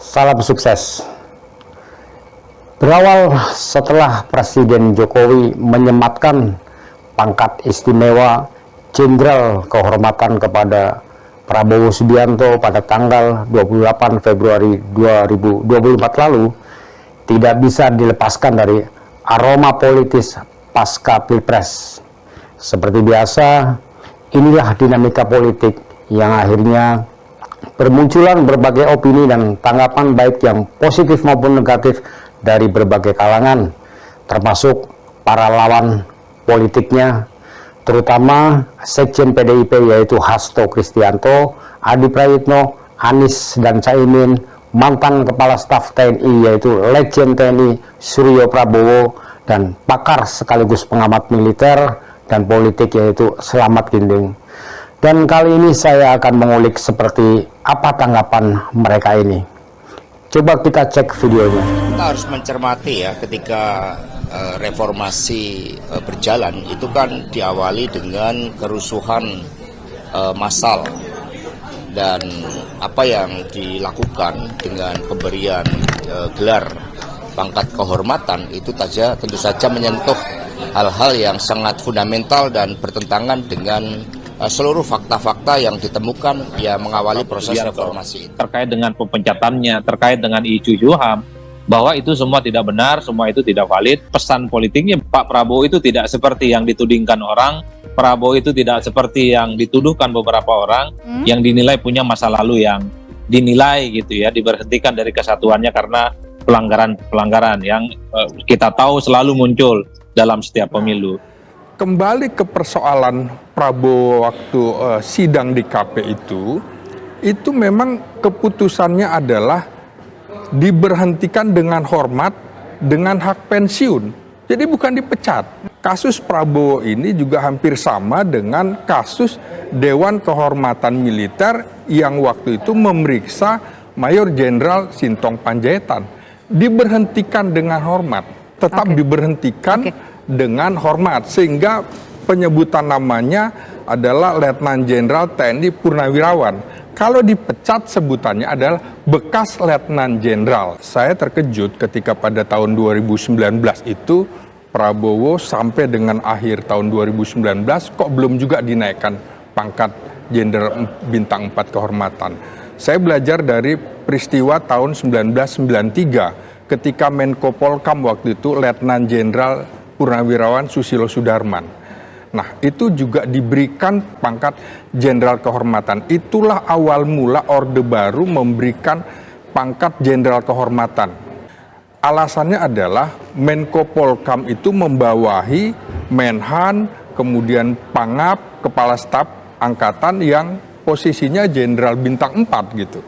Salam sukses. Berawal setelah Presiden Jokowi menyematkan pangkat istimewa Jenderal Kehormatan kepada Prabowo Subianto pada tanggal 28 Februari 2024 lalu, tidak bisa dilepaskan dari aroma politis pasca Pilpres. Seperti biasa, inilah dinamika politik yang akhirnya bermunculan berbagai opini dan tanggapan baik yang positif maupun negatif dari berbagai kalangan, termasuk para lawan politiknya, terutama Sekjen PDIP yaitu Hasto Kristianto, Adi Prayitno, Anies dan Caimin, mantan Kepala Staf TNI yaitu Legend TNI Suryo Prabowo, dan pakar sekaligus pengamat militer dan politik yaitu Slamet Ginding. Dan kali ini saya akan mengulik seperti apa tanggapan mereka ini. Coba kita cek videonya. Kita harus mencermati ya, ketika reformasi berjalan itu kan diawali dengan kerusuhan massal, dan apa yang dilakukan dengan pemberian gelar pangkat kehormatan itu tentu saja menyentuh hal-hal yang sangat fundamental dan bertentangan dengan seluruh fakta-fakta yang ditemukan yang mengawali proses reformasi itu. Terkait dengan pepencatannya, terkait dengan isu HAM, bahwa itu semua tidak benar, semua itu tidak valid. Pesan politiknya Pak Prabowo itu tidak seperti yang ditudingkan orang, Prabowo itu tidak seperti yang dituduhkan beberapa orang yang dinilai punya masa lalu yang dinilai gitu ya, diberhentikan dari kesatuannya karena pelanggaran-pelanggaran yang kita tahu selalu muncul dalam setiap pemilu. Kembali ke persoalan Prabowo waktu sidang di KP itu memang keputusannya adalah diberhentikan dengan hormat dengan hak pensiun. Jadi bukan dipecat. Kasus Prabowo ini juga hampir sama dengan kasus Dewan Kehormatan Militer yang waktu itu memeriksa Mayor Jenderal Sintong Panjaitan. Diberhentikan dengan hormat, tetap diberhentikan dengan hormat, sehingga penyebutan namanya adalah Letnan Jenderal TNI Purnawirawan. Kalau dipecat sebutannya adalah bekas Letnan Jenderal. Saya terkejut ketika pada tahun 2019 itu Prabowo sampai dengan akhir tahun 2019 kok belum juga dinaikkan pangkat Jenderal Bintang 4 Kehormatan. Saya belajar dari peristiwa tahun 1993 ketika Menko Polkam waktu itu Letnan Jenderal Purnawirawan Susilo Sudarman. Nah, itu juga diberikan pangkat Jenderal Kehormatan. Itulah awal mula Orde Baru memberikan pangkat Jenderal Kehormatan. Alasannya adalah Menko Polkam itu membawahi Menhan, kemudian Pangap, Kepala Staf Angkatan yang posisinya Jenderal Bintang 4 gitu.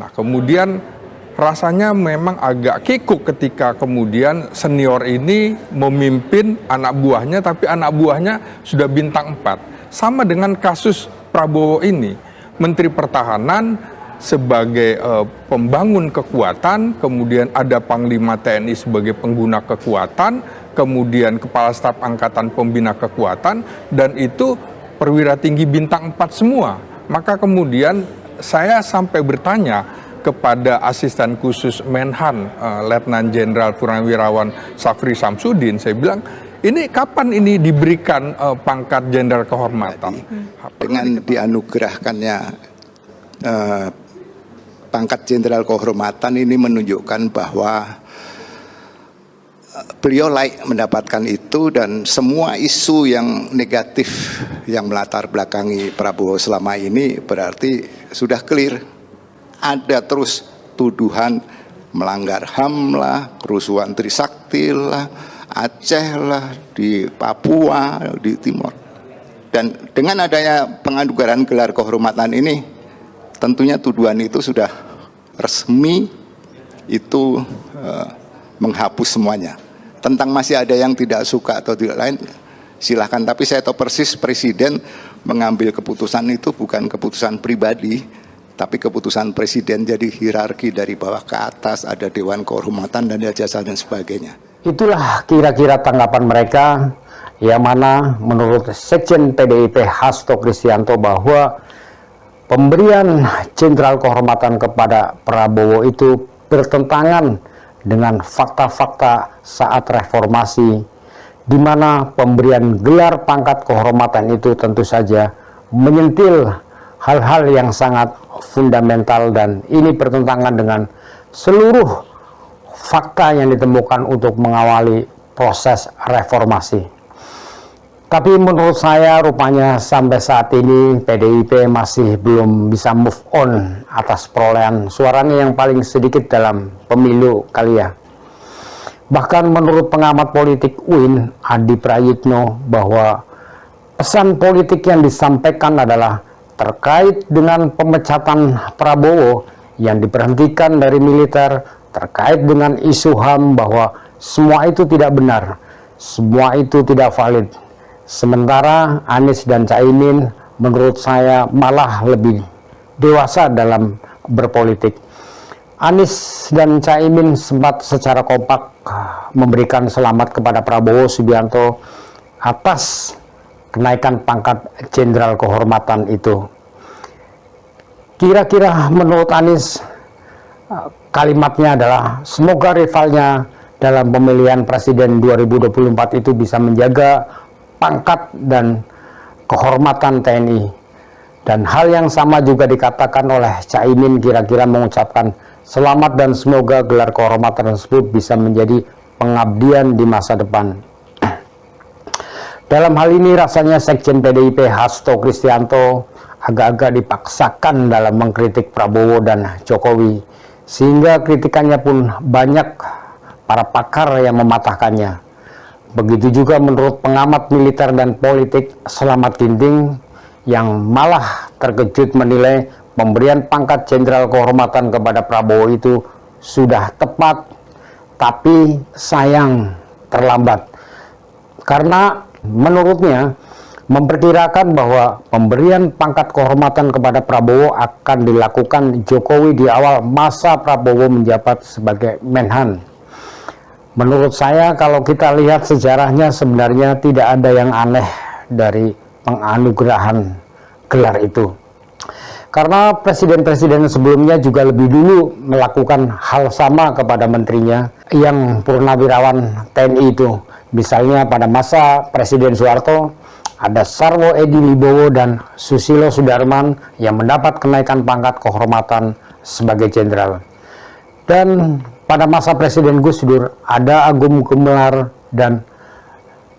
Nah, kemudian rasanya memang agak kikuk ketika kemudian senior ini memimpin anak buahnya, tapi anak buahnya sudah bintang 4. Sama dengan kasus Prabowo ini, Menteri Pertahanan sebagai pembangun kekuatan, kemudian ada Panglima TNI sebagai pengguna kekuatan, kemudian Kepala Staf Angkatan pembina kekuatan, dan itu perwira tinggi bintang 4 semua. Maka kemudian saya sampai bertanya kepada asisten khusus Menhan, Letnan Jenderal Purnawirawan Safri Samsudin, saya bilang, ini kapan ini diberikan pangkat Jenderal Kehormatan? Dengan dianugerahkannya pangkat Jenderal Kehormatan ini menunjukkan bahwa beliau layak mendapatkan itu, dan semua isu yang negatif yang melatar belakangi Prabowo selama ini berarti sudah clear. Ada terus tuduhan melanggar HAM lah, kerusuhan Trisakti lah, Aceh lah, di Papua, di Timur. Dan dengan adanya penganugerahan gelar kehormatan ini, tentunya tuduhan itu sudah resmi, itu menghapus semuanya. Tentang masih ada yang tidak suka atau tidak lain, silahkan. Tapi saya tahu persis Presiden mengambil keputusan itu bukan keputusan pribadi, tapi keputusan Presiden. Jadi hierarki dari bawah ke atas, ada Dewan Kehormatan dan jasa dan sebagainya. Itulah kira-kira tanggapan mereka, yang mana menurut Sekjen PDIP Hasto Kristianto bahwa pemberian Jenderal Kehormatan kepada Prabowo itu bertentangan dengan fakta-fakta saat reformasi, di mana pemberian gelar pangkat kehormatan itu tentu saja menyentil hal-hal yang sangat fundamental, dan ini bertentangan dengan seluruh fakta yang ditemukan untuk mengawali proses reformasi. Tapi menurut saya rupanya sampai saat ini PDIP masih belum bisa move on atas perolehan suaranya yang paling sedikit dalam pemilu kali ya. Bahkan menurut pengamat politik UIN Adi Prayitno, bahwa pesan politik yang disampaikan adalah terkait dengan pemecatan Prabowo yang diberhentikan dari militer, terkait dengan isu HAM, bahwa semua itu tidak benar, semua itu tidak valid. Sementara Anies dan Caimin menurut saya malah lebih dewasa dalam berpolitik. Anies dan Caimin sempat secara kompak memberikan selamat kepada Prabowo Subianto atas kenaikan pangkat jenderal kehormatan itu. Kira-kira menurut Anies kalimatnya adalah semoga rivalnya dalam pemilihan presiden 2024 itu bisa menjaga pangkat dan kehormatan TNI. Dan hal yang sama juga dikatakan oleh Caimin, kira-kira mengucapkan selamat dan semoga gelar kehormatan tersebut bisa menjadi pengabdian di masa depan. Dalam hal ini rasanya Sekjen PDIP Hasto Kristianto agak-agak dipaksakan dalam mengkritik Prabowo dan Jokowi, sehingga kritikannya pun banyak para pakar yang mematahkannya. Begitu juga menurut pengamat militer dan politik Slamet Ginting, yang malah terkejut menilai pemberian pangkat jenderal kehormatan kepada Prabowo itu sudah tepat, tapi sayang terlambat. Karena menurutnya memperkirakan bahwa pemberian pangkat kehormatan kepada Prabowo akan dilakukan Jokowi di awal masa Prabowo menjabat sebagai Menhan. Menurut saya kalau kita lihat sejarahnya sebenarnya tidak ada yang aneh dari penganugerahan gelar itu. Karena presiden-presiden sebelumnya juga lebih dulu melakukan hal sama kepada menterinya yang purnawirawan TNI itu. Misalnya pada masa Presiden Soeharto ada Sarwo Edi Wibowo dan Susilo Sudarman yang mendapat kenaikan pangkat kehormatan sebagai jenderal. Dan pada masa Presiden Gus Dur ada Agung Gumelar dan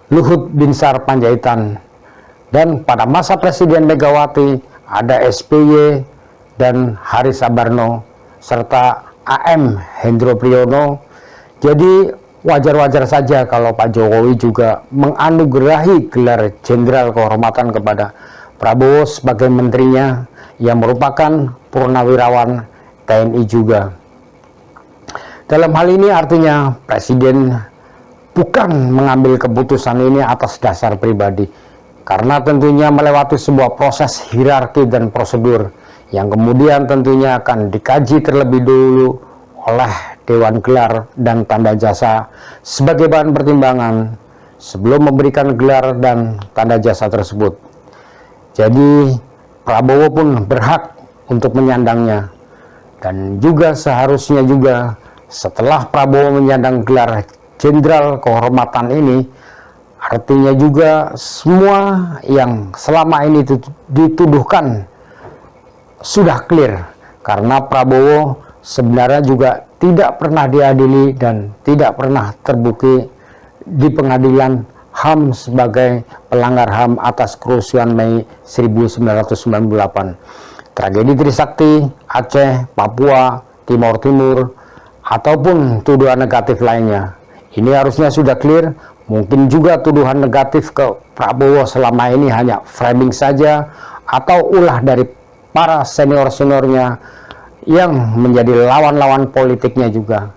Luhut Binsar Panjaitan. Dan pada masa Presiden Megawati ada SBY dan Haris Sabarno serta AM Hendro Priyono. Jadi wajar-wajar saja kalau Pak Jokowi juga menganugerahi gelar jenderal kehormatan kepada Prabowo sebagai menterinya yang merupakan purnawirawan TNI juga. Dalam hal ini artinya Presiden bukan mengambil keputusan ini atas dasar pribadi, karena tentunya melewati sebuah proses hierarki dan prosedur yang kemudian tentunya akan dikaji terlebih dulu oleh Dewan Gelar dan Tanda Jasa sebagai bahan pertimbangan sebelum memberikan gelar dan tanda jasa tersebut. Jadi Prabowo pun berhak untuk menyandangnya, dan juga seharusnya juga setelah Prabowo menyandang gelar jenderal kehormatan ini, artinya juga semua yang selama ini dituduhkan sudah clear, karena Prabowo sebenarnya juga tidak pernah diadili dan tidak pernah terbukti di pengadilan HAM sebagai pelanggar HAM atas kerusuhan Mei 1998, tragedi Trisakti, Aceh, Papua, Timur Timur, ataupun tuduhan negatif lainnya. Ini harusnya sudah clear. Mungkin juga tuduhan negatif ke Prabowo selama ini hanya framing saja atau ulah dari para senior-seniornya yang menjadi lawan-lawan politiknya juga.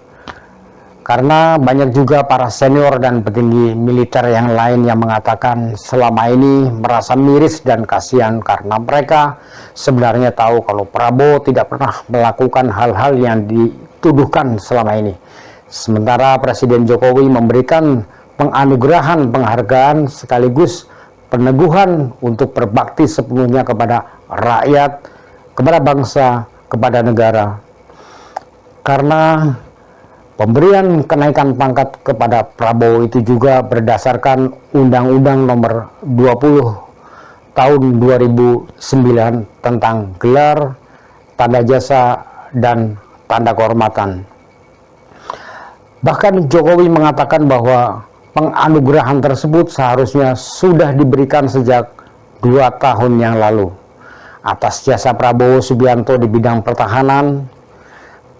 Karena banyak juga para senior dan petinggi militer yang lain yang mengatakan selama ini merasa miris dan kasihan karena mereka sebenarnya tahu kalau Prabowo tidak pernah melakukan hal-hal yang dituduhkan selama ini. Sementara Presiden Jokowi memberikan penganugerahan penghargaan sekaligus peneguhan untuk berbakti sepenuhnya kepada rakyat, kepada bangsa, kepada negara. Karena pemberian kenaikan pangkat kepada Prabowo itu juga berdasarkan Undang-Undang Nomor 20 Tahun 2009 tentang gelar, tanda jasa, dan tanda kehormatan. Bahkan Jokowi mengatakan bahwa penganugerahan tersebut seharusnya sudah diberikan sejak 2 tahun yang lalu atas jasa Prabowo Subianto di bidang pertahanan.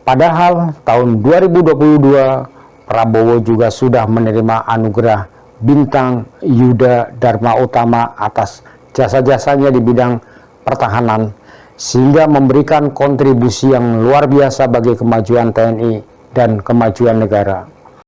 Padahal tahun 2022 Prabowo juga sudah menerima anugerah Bintang Yuda Dharma Utama atas jasa-jasanya di bidang pertahanan, sehingga memberikan kontribusi yang luar biasa bagi kemajuan TNI dan kemajuan negara.